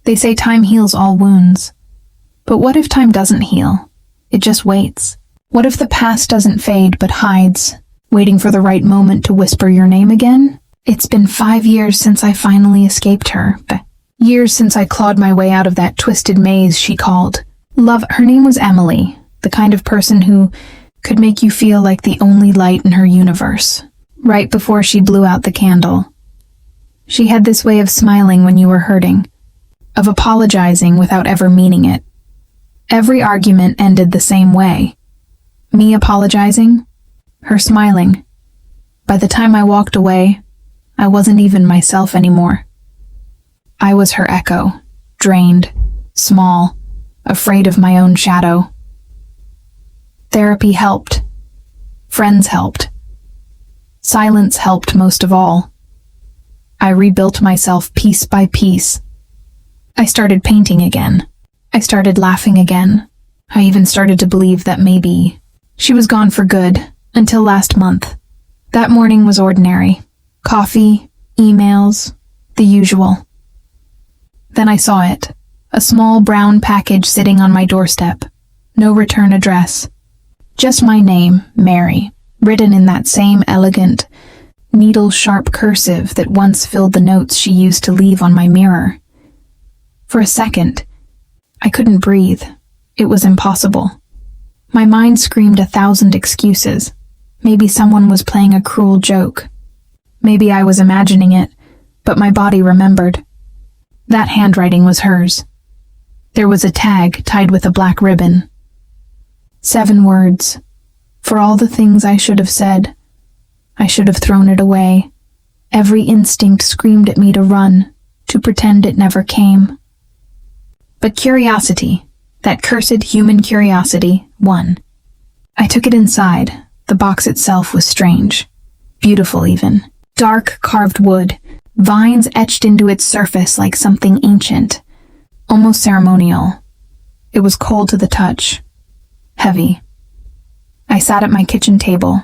They say time heals all wounds. But what if time doesn't heal? It just waits. What if the past doesn't fade but hides, waiting for the right moment to whisper your name again? It's been 5 years since I finally escaped her. Years since I clawed my way out of that twisted maze she called love. Her name was Emily, the kind of person who could make you feel like the only light in her universe. Right before she blew out the candle, she had this way of smiling when you were hurting, of apologizing without ever meaning it. Every argument ended the same way. Me apologizing, her smiling. By the time I walked away, I wasn't even myself anymore. I was her echo, drained, small, afraid of my own shadow. Therapy helped. Friends helped. Silence helped most of all. I rebuilt myself piece by piece. I started painting again. I started laughing again. I even started to believe that maybe she was gone for good, until last month. That morning was ordinary. Coffee, emails, the usual. Then I saw it. A small brown package sitting on my doorstep. No return address. Just my name, Mary, written in that same elegant, needle-sharp cursive that once filled the notes she used to leave on my mirror. For a second, I couldn't breathe. It was impossible. My mind screamed 1,000 excuses. Maybe someone was playing a cruel joke. Maybe I was imagining it, but my body remembered. That handwriting was hers. There was a tag tied with a black ribbon. 7 words. For all the things I should have said, I should have thrown it away. Every instinct screamed at me to run, to pretend it never came. But curiosity, that cursed human curiosity, won. I took it inside. The box itself was strange. Beautiful even. Dark carved wood, vines etched into its surface like something ancient, almost ceremonial. It was cold to the touch. Heavy. I sat at my kitchen table,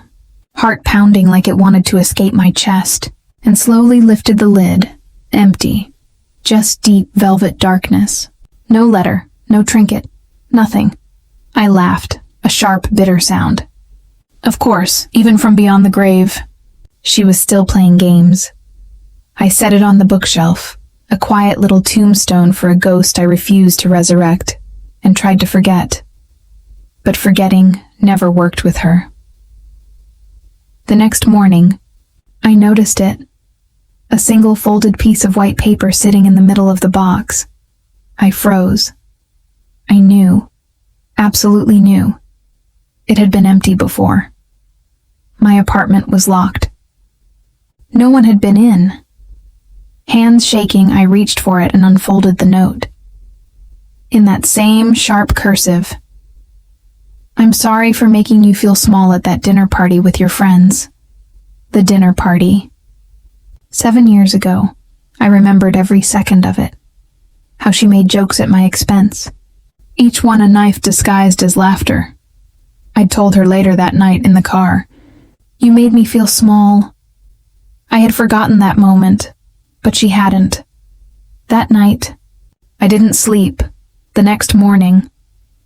heart pounding like it wanted to escape my chest, and slowly lifted the lid. Empty. Just deep velvet darkness. No letter, no trinket, nothing. I laughed, a sharp, bitter sound. Of course, even from beyond the grave, she was still playing games. I set it on the bookshelf, a quiet little tombstone for a ghost I refused to resurrect, and tried to forget. But forgetting never worked with her. The next morning, I noticed it. A single folded piece of white paper sitting in the middle of the box. I froze. I knew, absolutely knew. It had been empty before. My apartment was locked. No one had been in. Hands shaking, I reached for it and unfolded the note. In that same sharp cursive, I'm sorry for making you feel small at that dinner party with your friends. The dinner party. 7 years ago, I remembered every second of it. How she made jokes at my expense. Each one a knife disguised as laughter. I'd told her later that night in the car, "You made me feel small." I had forgotten that moment, but she hadn't. That night, I didn't sleep. The next morning,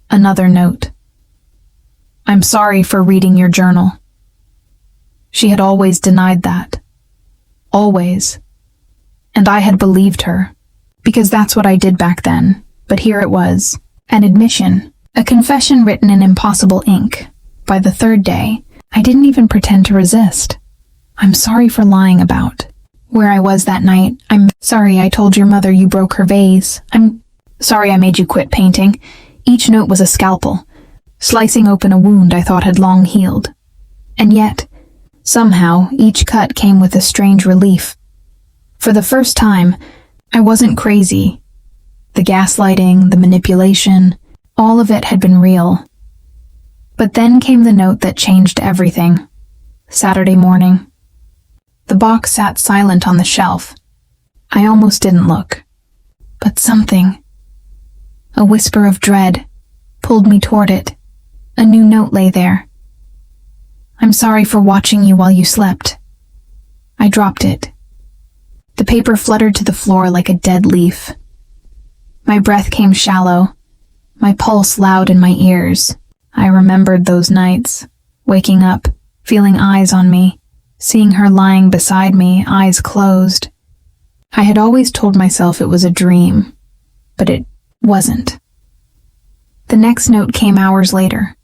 another note. "I'm sorry for reading your journal." She had always denied that. Always. And I had believed her, because that's what I did back then. But here it was, an admission, a confession written in impossible ink. By the 3rd day, I didn't even pretend to resist. "I'm sorry for lying about where I was that night. I'm sorry I told your mother you broke her vase. I'm sorry I made you quit painting." Each note was a scalpel, slicing open a wound I thought had long healed. And yet, somehow, each cut came with a strange relief. For the first time, I wasn't crazy. The gaslighting, the manipulation, all of it had been real. But then came the note that changed everything. Saturday morning. The box sat silent on the shelf. I almost didn't look. But something, a whisper of dread, pulled me toward it. A new note lay there. "I'm sorry for watching you while you slept." I dropped it. The paper fluttered to the floor like a dead leaf. My breath came shallow, my pulse loud in my ears. I remembered those nights, waking up, feeling eyes on me, seeing her lying beside me, eyes closed. I had always told myself it was a dream, but it wasn't. The next note came hours later.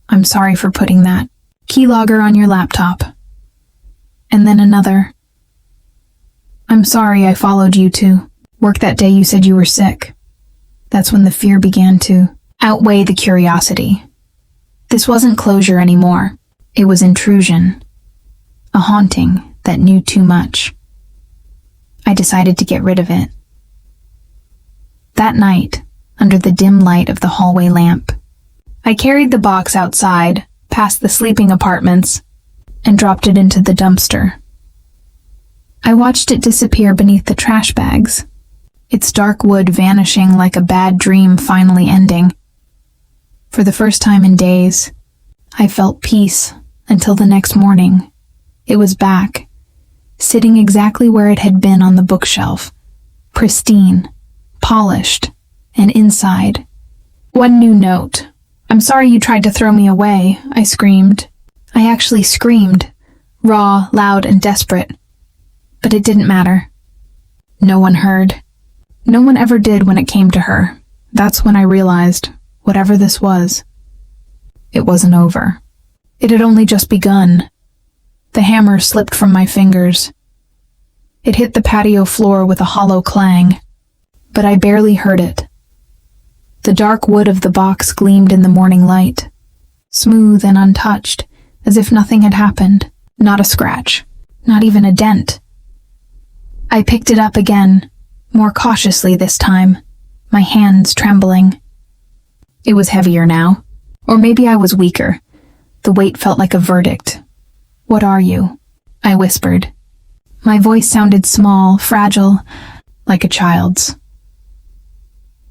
I'm sorry for putting that keylogger on your laptop. And then another. I'm sorry I followed you to work that day you said you were sick. That's when the fear began to outweigh the curiosity. This wasn't closure anymore. It was intrusion. A haunting that knew too much. I decided to get rid of it. That night, under the dim light of the hallway lamp, I carried the box outside, past the sleeping apartments, and dropped it into the dumpster. I watched it disappear beneath the trash bags, its dark wood vanishing like a bad dream finally ending. For the first time in days, I felt peace until the next morning. It was back, sitting exactly where it had been on the bookshelf, pristine, polished, and inside. One new note. I'm sorry you tried to throw me away, I screamed. I actually screamed, raw, loud, and desperate. But it didn't matter. No one heard. No one ever did when it came to her. That's when I realized, whatever this was, it wasn't over. It had only just begun. The hammer slipped from my fingers. It hit the patio floor with a hollow clang, but I barely heard it. The dark wood of the box gleamed in the morning light, smooth and untouched, as if nothing had happened. Not a scratch, not even a dent. I picked it up again, more cautiously this time, my hands trembling. It was heavier now, or maybe I was weaker. The weight felt like a verdict. What are you? I whispered. My voice sounded small, fragile, like a child's.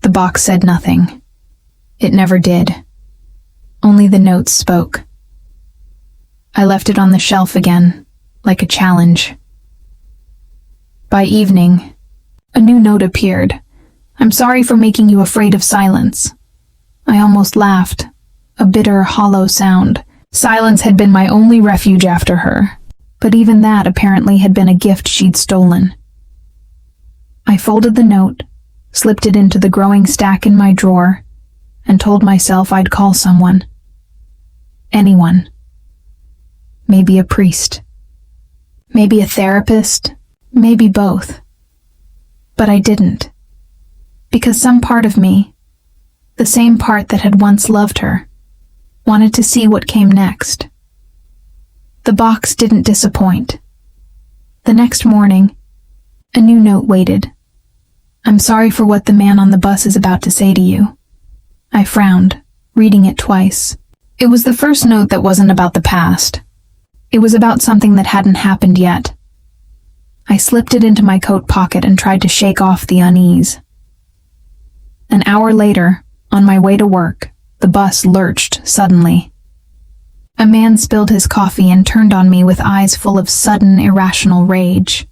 The box said nothing. It never did. Only the notes spoke. I left it on the shelf again, like a challenge. By evening, a new note appeared. I'm sorry for making you afraid of silence. I almost laughed, a bitter, hollow sound. Silence had been my only refuge after her, but even that apparently had been a gift she'd stolen. I folded the note, slipped it into the growing stack in my drawer, and told myself I'd call someone. Anyone. Maybe a priest. Maybe a therapist. Maybe both. But I didn't. Because some part of me, the same part that had once loved her, wanted to see what came next. The box didn't disappoint. The next morning, a new note waited. I'm sorry for what the man on the bus is about to say to you. I frowned, reading it twice. It was the first note that wasn't about the past. It was about something that hadn't happened yet. I slipped it into my coat pocket and tried to shake off the unease. An hour later, on my way to work, the bus lurched suddenly. A man spilled his coffee and turned on me with eyes full of sudden, irrational rage.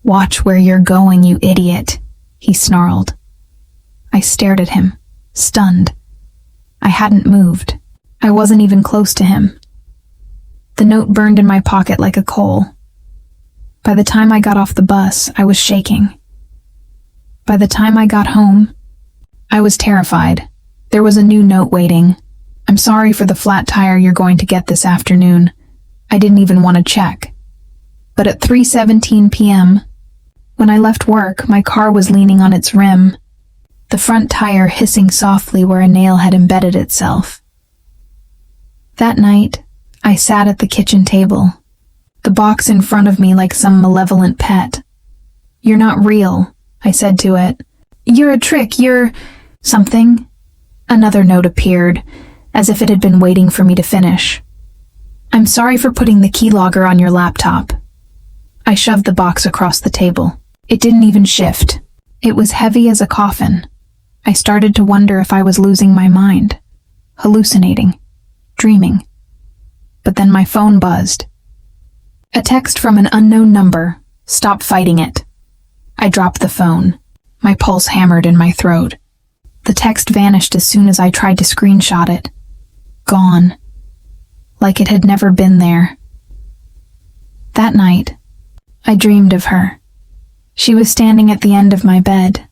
Watch where you're going, you idiot, he snarled. I stared at him, stunned. I hadn't moved. I wasn't even close to him. The note burned in my pocket like a coal. By the time I got off the bus, I was shaking. By the time I got home, I was terrified. There was a new note waiting. I'm sorry for the flat tire you're going to get this afternoon. I didn't even want to check. But at 3:17 p.m., when I left work, my car was leaning on its rim, the front tire hissing softly where a nail had embedded itself. That night, I sat at the kitchen table, the box in front of me like some malevolent pet. You're not real, I said to it. You're a trick, you're... something. Another note appeared, as if it had been waiting for me to finish. I'm sorry for putting the keylogger on your laptop. I shoved the box across the table. It didn't even shift. It was heavy as a coffin. I started to wonder if I was losing my mind, hallucinating, dreaming. But then my phone buzzed. A text from an unknown number. Stop fighting it. I dropped the phone. My pulse hammered in my throat. The text vanished as soon as I tried to screenshot it. Gone. Like it had never been there. That night, I dreamed of her. She was standing at the end of my bed,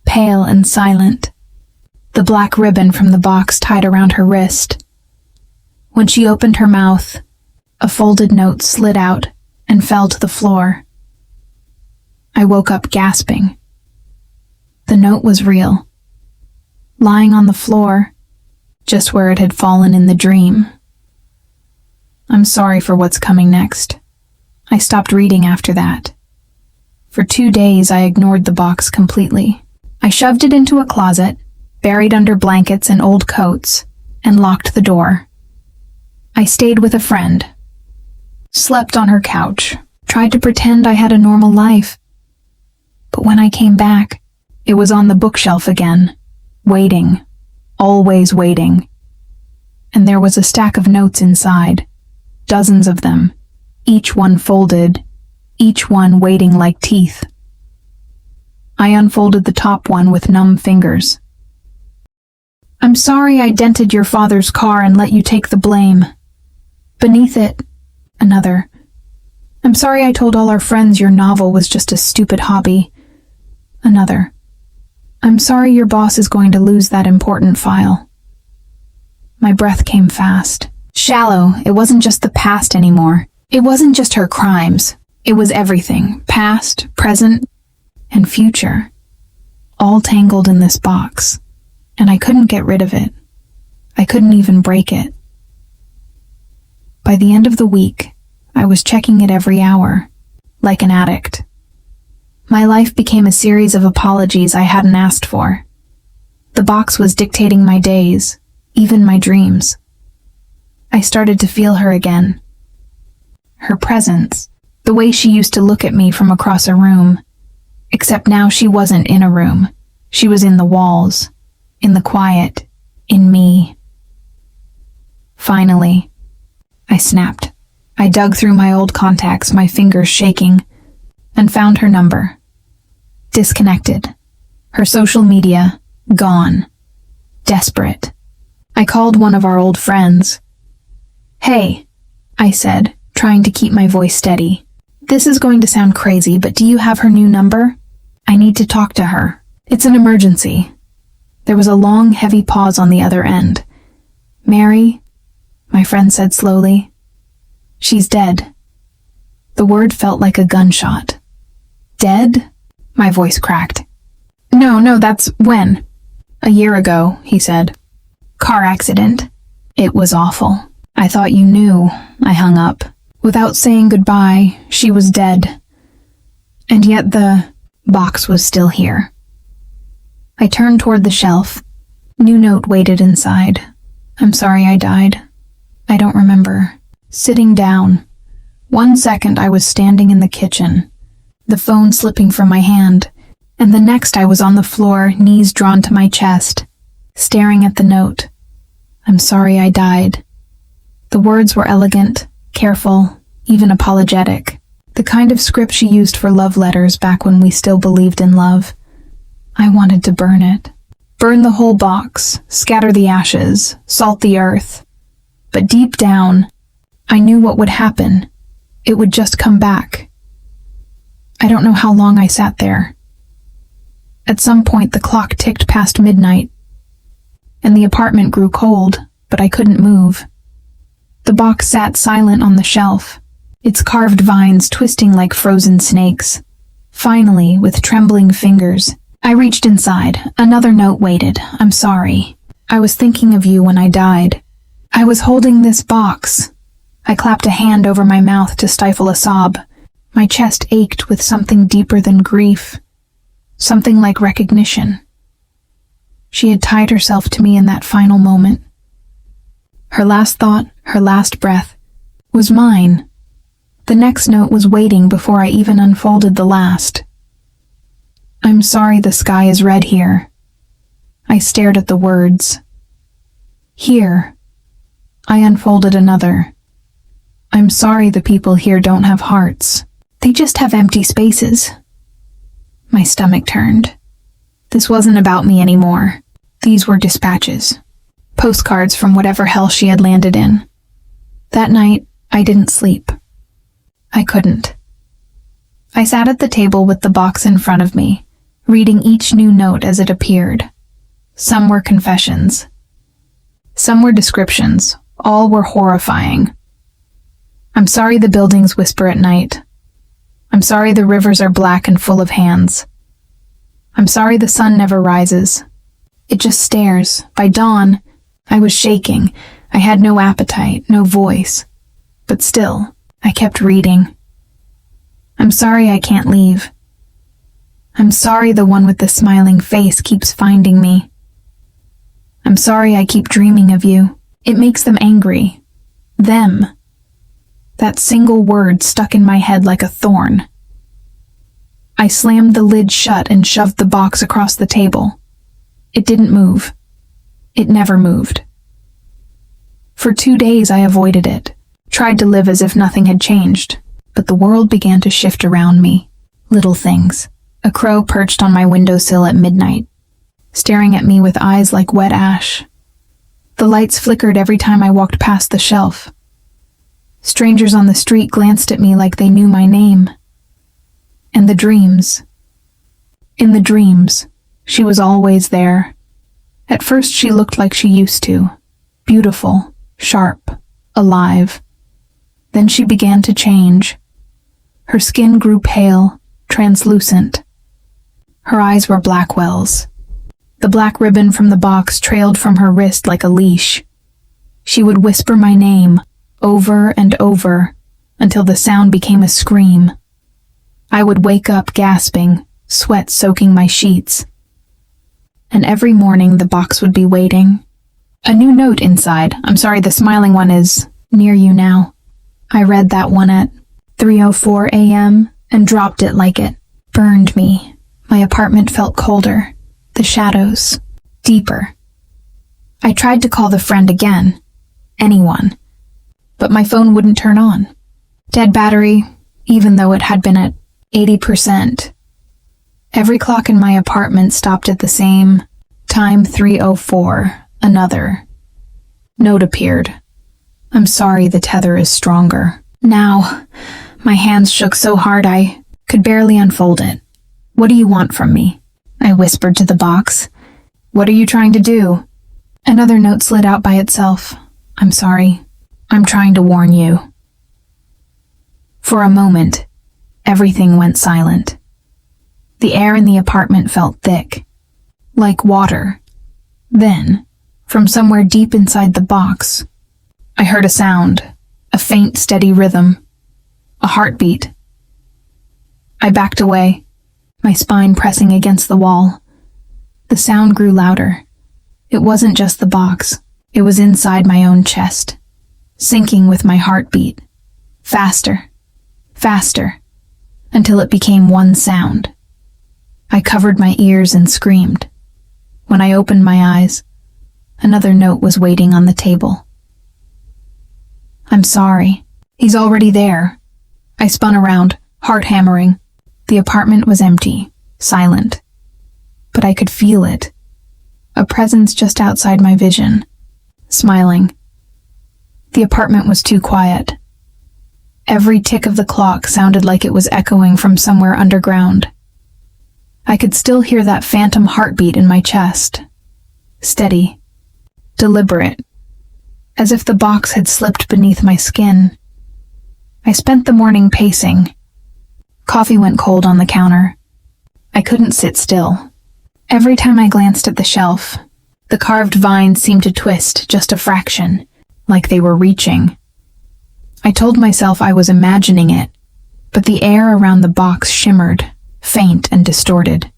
pale and silent, the black ribbon from the box tied around her wrist. When she opened her mouth, a folded note slid out and fell to the floor. I woke up gasping. The note was real. Lying on the floor, just where it had fallen in the dream. I'm sorry for what's coming next. I stopped reading after that. For 2 days, I ignored the box completely. I shoved it into a closet, buried under blankets and old coats, and locked the door. I stayed with a friend, slept on her couch, tried to pretend I had a normal life. But when I came back, it was on the bookshelf again, waiting, always waiting. And there was a stack of notes inside, dozens of them, each one folded, each one waiting like teeth. I unfolded the top one with numb fingers. I'm sorry I dented your father's car and let you take the blame. Beneath it, another. I'm sorry I told all our friends your novel was just a stupid hobby. Another. I'm sorry your boss is going to lose that important file. My breath came fast. Shallow, it wasn't just the past anymore. It wasn't just her crimes. It was everything, past, present, and future, all tangled in this box, and I couldn't get rid of it. I couldn't even break it. By the end of the week, I was checking it every hour, like an addict. My life became a series of apologies I hadn't asked for. The box was dictating my days, even my dreams. I started to feel her again. Her presence, the way she used to look at me from across a room. Except now she wasn't in a room. She was in the walls, in the quiet, in me. Finally, I snapped. I dug through my old contacts, my fingers shaking, and found her number. Disconnected. Her social media, gone. Desperate. I called one of our old friends. Hey, I said, trying to keep my voice steady. This is going to sound crazy, but do you have her new number? I need to talk to her. It's an emergency. There was a long, heavy pause on the other end. Mary, my friend said slowly. She's dead. The word felt like a gunshot. Dead? My voice cracked. No, that's when? A year ago, he said. Car accident. It was awful. I thought you knew. I hung up. Without saying goodbye, she was dead. And yet the box was still here. I turned toward the shelf. New note waited inside. I'm sorry I died. I don't remember. Sitting down. 1 second I was standing in the kitchen, the phone slipping from my hand, and the next I was on the floor, knees drawn to my chest, staring at the note. I'm sorry I died. The words were elegant, careful, even apologetic, the kind of script she used for love letters back when we still believed in love. I wanted to burn it. Burn the whole box, scatter the ashes, salt the earth. But deep down, I knew what would happen. It would just come back. I don't know how long I sat there. At some point, the clock ticked past midnight, and the apartment grew cold, but I couldn't move. The box sat silent on the shelf, its carved vines twisting like frozen snakes. Finally, with trembling fingers, I reached inside. Another note waited. I'm sorry. I was thinking of you when I died. I was holding this box. I clapped a hand over my mouth to stifle a sob. My chest ached with something deeper than grief. Something like recognition. She had tied herself to me in that final moment. Her last thought, her last breath, was mine. The next note was waiting before I even unfolded the last. I'm sorry the sky is red here. I stared at the words. Here. I unfolded another. I'm sorry the people here don't have hearts. They just have empty spaces. My stomach turned. This wasn't about me anymore. These were dispatches. Postcards from whatever hell she had landed in. That night, I didn't sleep. I couldn't. I sat at the table with the box in front of me, reading each new note as it appeared. Some were confessions. Some were descriptions. All were horrifying. I'm sorry the buildings whisper at night. I'm sorry the rivers are black and full of hands. I'm sorry the sun never rises. It just stares. By dawn, I was shaking. I had no appetite, no voice. But still, I kept reading. I'm sorry I can't leave. I'm sorry the one with the smiling face keeps finding me. I'm sorry I keep dreaming of you. It makes them angry. Them. That single word stuck in my head like a thorn. I slammed the lid shut and shoved the box across the table. It didn't move. It never moved. For 2 days I avoided it, tried to live as if nothing had changed, but the world began to shift around me. Little things. A crow perched on my windowsill at midnight, staring at me with eyes like wet ash. The lights flickered every time I walked past the shelf. Strangers on the street glanced at me like they knew my name. And the dreams. In the dreams, she was always there. At first she looked like she used to. Beautiful, sharp, alive. Then she began to change. Her skin grew pale, translucent. Her eyes were black wells. The black ribbon from the box trailed from her wrist like a leash. She would whisper my name, over and over, until the sound became a scream. I would wake up gasping, sweat soaking my sheets. And every morning the box would be waiting. A new note inside. I'm sorry, the smiling one is near you now. I read that one at 3:04 a.m. and dropped it like it burned me. My apartment felt colder. The shadows, deeper. I tried to call the friend again. Anyone. But my phone wouldn't turn on. Dead battery, even though it had been at 80%. Every clock in my apartment stopped at the same time, 3:04. Another note appeared. I'm sorry, the tether is stronger. Now, my hands shook so hard I could barely unfold it. What do you want from me? I whispered to the box. What are you trying to do? Another note slid out by itself. I'm sorry. I'm trying to warn you. For a moment, everything went silent. The air in the apartment felt thick, like water. Then, from somewhere deep inside the box, I heard a sound, a faint, steady rhythm, a heartbeat. I backed away, my spine pressing against the wall. The sound grew louder. It wasn't just the box. It was inside my own chest, syncing with my heartbeat. Faster, faster, until it became one sound. I covered my ears and screamed. When I opened my eyes, another note was waiting on the table. I'm sorry. He's already there. I spun around, heart hammering. The apartment was empty, silent. But I could feel it. A presence just outside my vision, smiling. The apartment was too quiet. Every tick of the clock sounded like it was echoing from somewhere underground. I could still hear that phantom heartbeat in my chest. Steady, deliberate, as if the box had slipped beneath my skin. I spent the morning pacing. Coffee went cold on the counter. I couldn't sit still. Every time I glanced at the shelf, the carved vines seemed to twist just a fraction, like they were reaching. I told myself I was imagining it, but the air around the box shimmered, faint and distorted,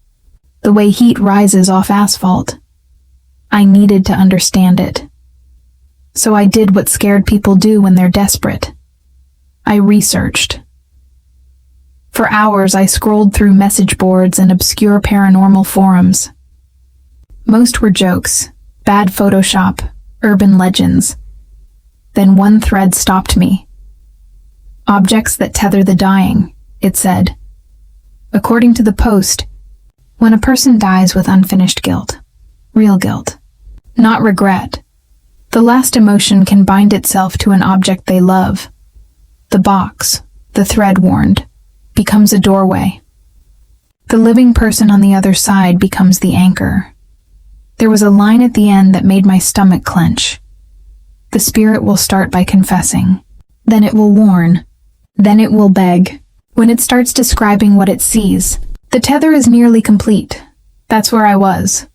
the way heat rises off asphalt. I needed to understand it. So I did what scared people do when they're desperate. I researched. For hours I scrolled through message boards and obscure paranormal forums. Most were jokes, bad Photoshop, urban legends. Then one thread stopped me. Objects that tether the dying, it said. According to the post, When a person dies with unfinished guilt, real guilt, not regret, the last emotion can bind itself to an object they love. The box, the thread warned, becomes a doorway. The living person on the other side becomes the anchor. There was a line at the end that made my stomach clench. The spirit will start by confessing. Then it will warn. Then it will beg. When it starts describing what it sees, the tether is nearly complete. That's where I was.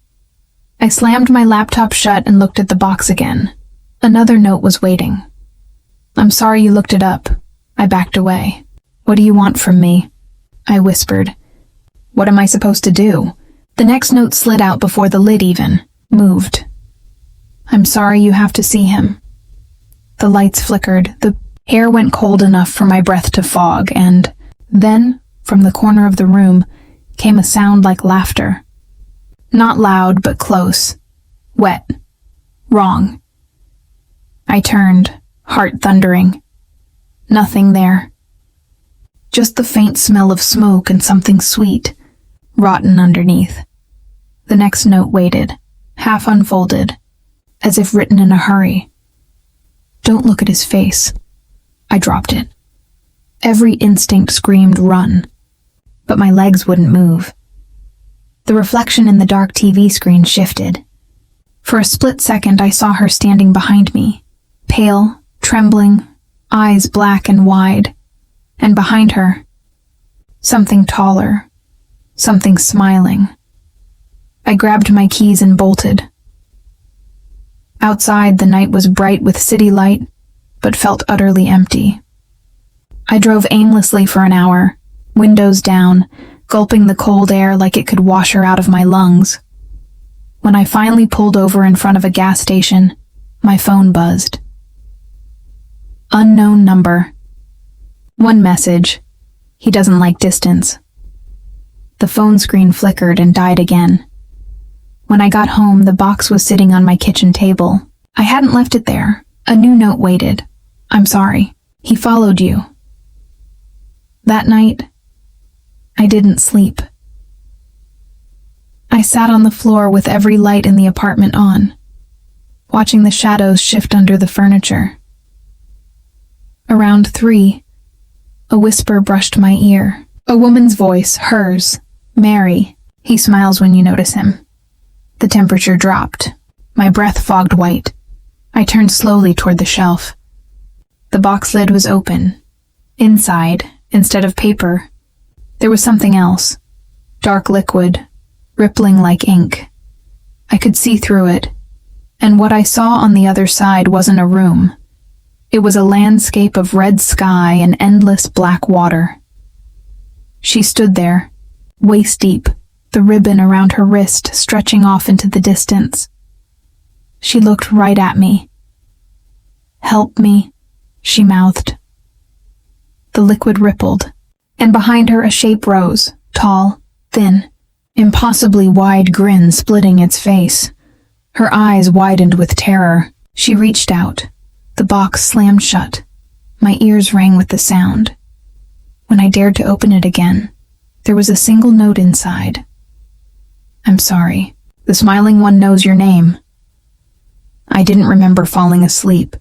I slammed my laptop shut and looked at the box again. Another note was waiting. I'm sorry you looked it up. I backed away. What do you want from me? I whispered. What am I supposed to do? The next note slid out before the lid even moved. I'm sorry you have to see him. The lights flickered. The air went cold enough for my breath to fog, and then, from the corner of the room, came a sound like laughter. Not loud, but close. Wet. Wrong. I turned, heart thundering. Nothing there. Just the faint smell of smoke and something sweet, rotten underneath. The next note waited, half unfolded, as if written in a hurry. Don't look at his face. I dropped it. Every instinct screamed run, but my legs wouldn't move. The reflection in the dark TV screen shifted. For a split second, I saw her standing behind me, pale, trembling, eyes black and wide, and behind her, something taller, something smiling. I grabbed my keys and bolted. Outside, the night was bright with city light, but felt utterly empty. I drove aimlessly for an hour, windows down, gulping the cold air like it could wash her out of my lungs. When I finally pulled over in front of a gas station, my phone buzzed. Unknown number. One message. He doesn't like distance. The phone screen flickered and died again. When I got home, the box was sitting on my kitchen table. I hadn't left it there. A new note waited. I'm sorry. He followed you. That night, I didn't sleep. I sat on the floor with every light in the apartment on, watching the shadows shift under the furniture. Around 3, a whisper brushed my ear. A woman's voice, hers. Mary. He smiles when you notice him. The temperature dropped. My breath fogged white. I turned slowly toward the shelf. The box lid was open. Inside, instead of paper, there was something else. Dark liquid, rippling like ink. I could see through it, and what I saw on the other side wasn't a room. It was a landscape of red sky and endless black water. She stood there, waist deep, the ribbon around her wrist stretching off into the distance. She looked right at me. Help me, she mouthed. The liquid rippled, and behind her a shape rose, tall, thin, impossibly wide grin splitting its face. Her eyes widened with terror. She reached out. The box slammed shut. My ears rang with the sound. When I dared to open it again, there was a single note inside. I'm sorry. The smiling one knows your name. I didn't remember falling asleep,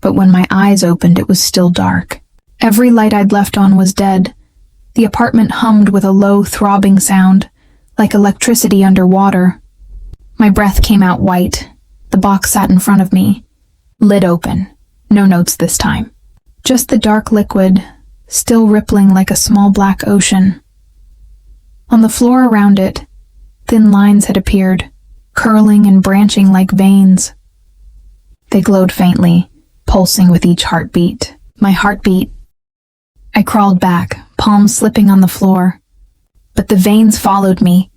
but when my eyes opened, it was still dark. Every light I'd left on was dead. The apartment hummed with a low, throbbing sound, like electricity underwater. My breath came out white. The box sat in front of me, lid open. No notes this time. Just the dark liquid, still rippling like a small black ocean. On the floor around it, thin lines had appeared, curling and branching like veins. They glowed faintly, pulsing with each heartbeat. My heartbeat. I crawled back, palms slipping on the floor. But the veins followed me,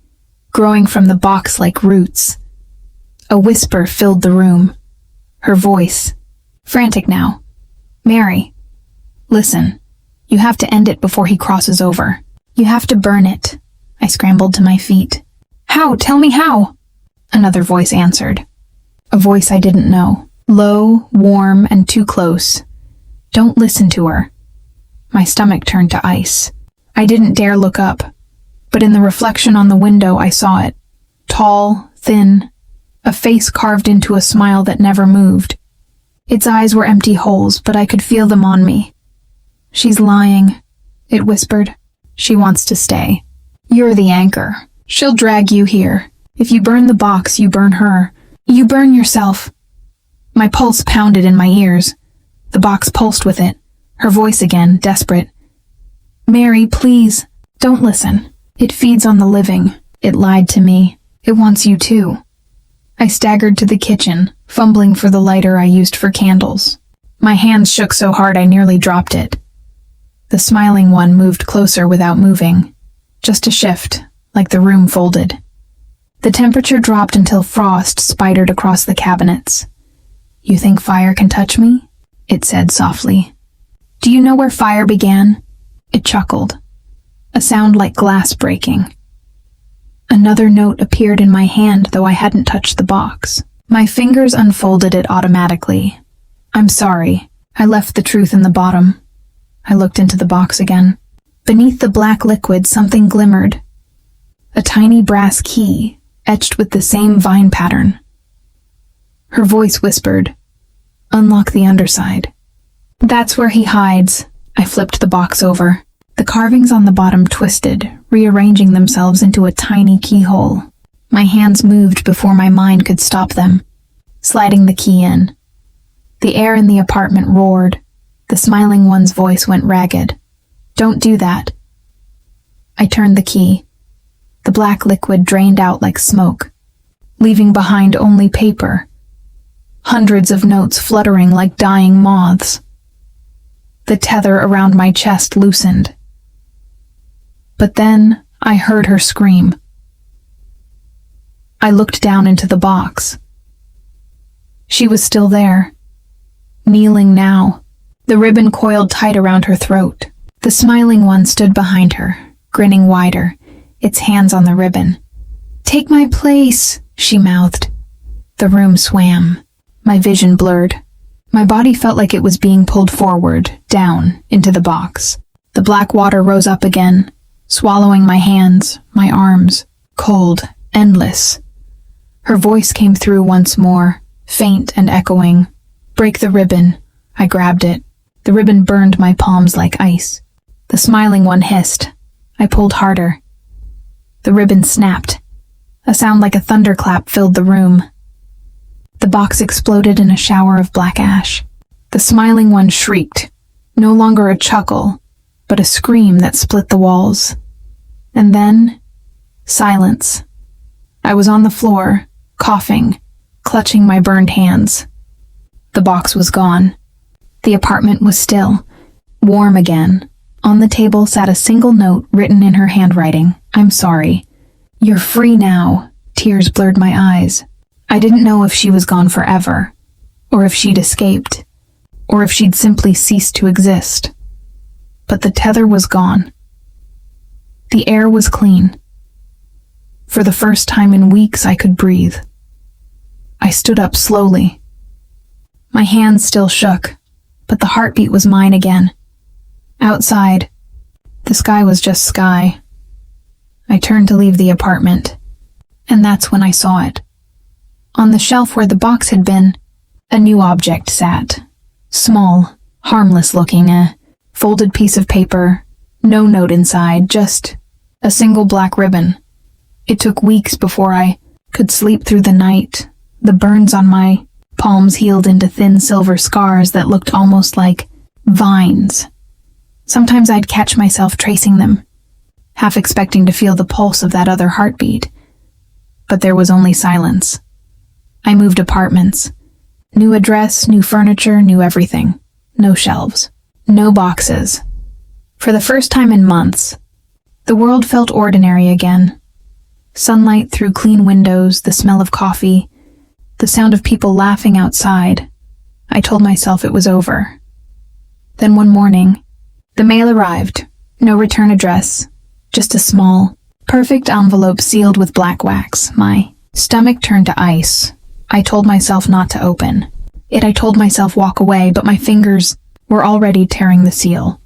growing from the box like roots. A whisper filled the room. Her voice, frantic now. Mary, listen. You have to end it before he crosses over. You have to burn it. I scrambled to my feet. How? Tell me how. Another voice answered. A voice I didn't know. Low, warm, and too close. Don't listen to her. My stomach turned to ice. I didn't dare look up. but in the reflection on the window I saw it. Tall, thin, a face carved into a smile that never moved. Its eyes were empty holes, but I could feel them on me. "She's lying," it whispered. "She wants to stay. You're the anchor. She'll drag you here. If you burn the box, you burn her. You burn yourself." My pulse pounded in my ears. The box pulsed with it. Her voice again, desperate. "Mary, please, don't listen. It feeds on the living. It lied to me. It wants you too." I staggered to the kitchen, fumbling for the lighter I used for candles. My hands shook so hard I nearly dropped it. The smiling one moved closer without moving. Just a shift, like the room folded. The temperature dropped until frost spidered across the cabinets. "You think fire can touch me?" it said softly. "Do you know where fire began?" It chuckled. A sound like glass breaking. Another note appeared in my hand, though I hadn't touched the box. My fingers unfolded it automatically. "I'm sorry. I left the truth in the bottom." I looked into the box again. Beneath the black liquid, something glimmered. A tiny brass key, etched with the same vine pattern. Her voice whispered, "Unlock the underside." "That's where he hides." I flipped the box over. The carvings on the bottom twisted, rearranging themselves into a tiny keyhole. My hands moved before my mind could stop them, sliding the key in. The air in the apartment roared. The smiling one's voice went ragged. "Don't do that." I turned the key. The black liquid drained out like smoke, leaving behind only paper. Hundreds of notes fluttering like dying moths. The tether around my chest loosened. But then I heard her scream. I looked down into the box. She was still there, kneeling now, the ribbon coiled tight around her throat. The smiling one stood behind her, grinning wider, its hands on the ribbon. "Take my place," she mouthed. The room swam. My vision blurred. My body felt like it was being pulled forward, down, into the box. The black water rose up again, swallowing my hands, my arms, cold, endless. Her voice came through once more, faint and echoing. "Break the ribbon." I grabbed it. The ribbon burned my palms like ice. The smiling one hissed. I pulled harder. The ribbon snapped. A sound like a thunderclap filled the room. The box exploded in a shower of black ash. The smiling one shrieked, no longer a chuckle, but a scream that split the walls. And then, silence. I was on the floor, coughing, clutching my burned hands. The box was gone. The apartment was still, warm again. On the table sat a single note written in her handwriting. "I'm sorry. You're free now." Tears blurred my eyes. I didn't know if she was gone forever, or if she'd escaped, or if she'd simply ceased to exist. But the tether was gone. The air was clean. For the first time in weeks, I could breathe. I stood up slowly. My hands still shook, but the heartbeat was mine again. Outside, the sky was just sky. I turned to leave the apartment, and that's when I saw it. On the shelf where the box had been, a new object sat. Small, harmless looking, a folded piece of paper, no note inside, just a single black ribbon. It took weeks before I could sleep through the night. The burns on my palms healed into thin silver scars that looked almost like vines. Sometimes I'd catch myself tracing them, half expecting to feel the pulse of that other heartbeat. But there was only silence. I moved apartments. New address, new furniture, new everything. No shelves. No boxes. For the first time in months, the world felt ordinary again. Sunlight through clean windows, the smell of coffee, the sound of people laughing outside. I told myself it was over. Then one morning, the mail arrived. No return address, just a small, perfect envelope sealed with black wax. My stomach turned to ice. I told myself not to open it. I told myself walk away, but my fingers were already tearing the seal.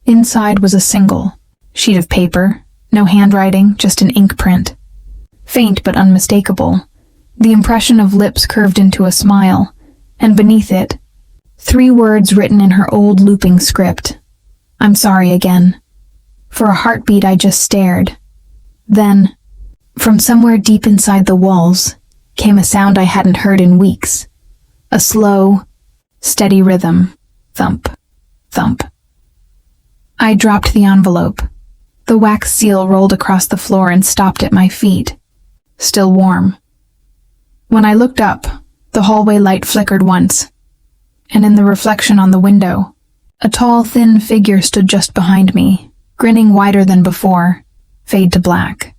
Inside was a single sheet of paper, No handwriting, just an ink print. Faint but unmistakable. The impression of lips curved into a smile, and beneath it, 3 words written in her old looping script. I'm sorry again. For a heartbeat, I just stared. Then, from somewhere deep inside the walls, came a sound I hadn't heard in weeks. A slow, steady rhythm. Thump, thump. I dropped the envelope. The wax seal rolled across the floor and stopped at my feet, still warm. When I looked up, the hallway light flickered once, and in the reflection on the window, a tall, thin figure stood just behind me, grinning wider than before, fade to black.